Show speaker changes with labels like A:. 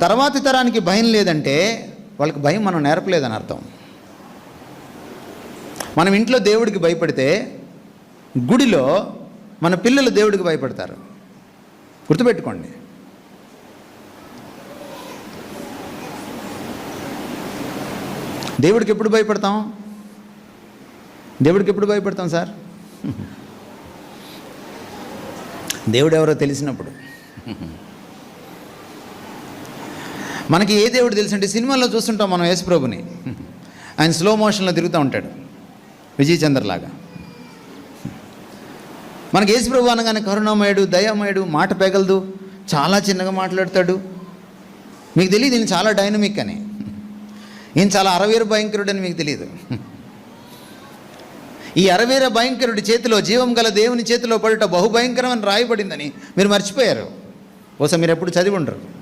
A: తర్వాతి తరానికి భయం లేదంటే వాళ్ళకి భయం మనం నేర్పలేదని అర్థం. మనం ఇంట్లో దేవుడికి భయపడితే గుడిలో మన పిల్లలు దేవుడికి భయపడతారు. గుర్తుపెట్టుకోండి. దేవుడికి ఎప్పుడు భయపడతాం? దేవుడికి ఎప్పుడు భయపడతాం సార్? దేవుడు ఎవరో తెలిసినప్పుడు. మనకి ఏ దేవుడు తెలుసంటే, సినిమాల్లో చూస్తుంటాం మనం యేసుప్రభుని. ఆయన స్లో మోషన్లో తిరుగుతూ ఉంటాడు విజయ్ చంద్రలాగా. మనకి యేసుప్రభు అనగానే కరుణామయుడు, దయామయుడు, మాట పెగలదు, చాలా చిన్నగా మాట్లాడతాడు. మీకు తెలియదు ఈయన చాలా డైనమిక్ అని, ఈయన చాలా అరవీర భయంకరుడు అని మీకు తెలియదు. ఈ అరవీర భయంకరుడి చేతిలో, జీవం గల దేవుని చేతిలో పడుట బహుభయంకరం అని రాయబడిందని మీరు మర్చిపోయారు. బహుశా మీరు ఎప్పుడు చదివి ఉండరు.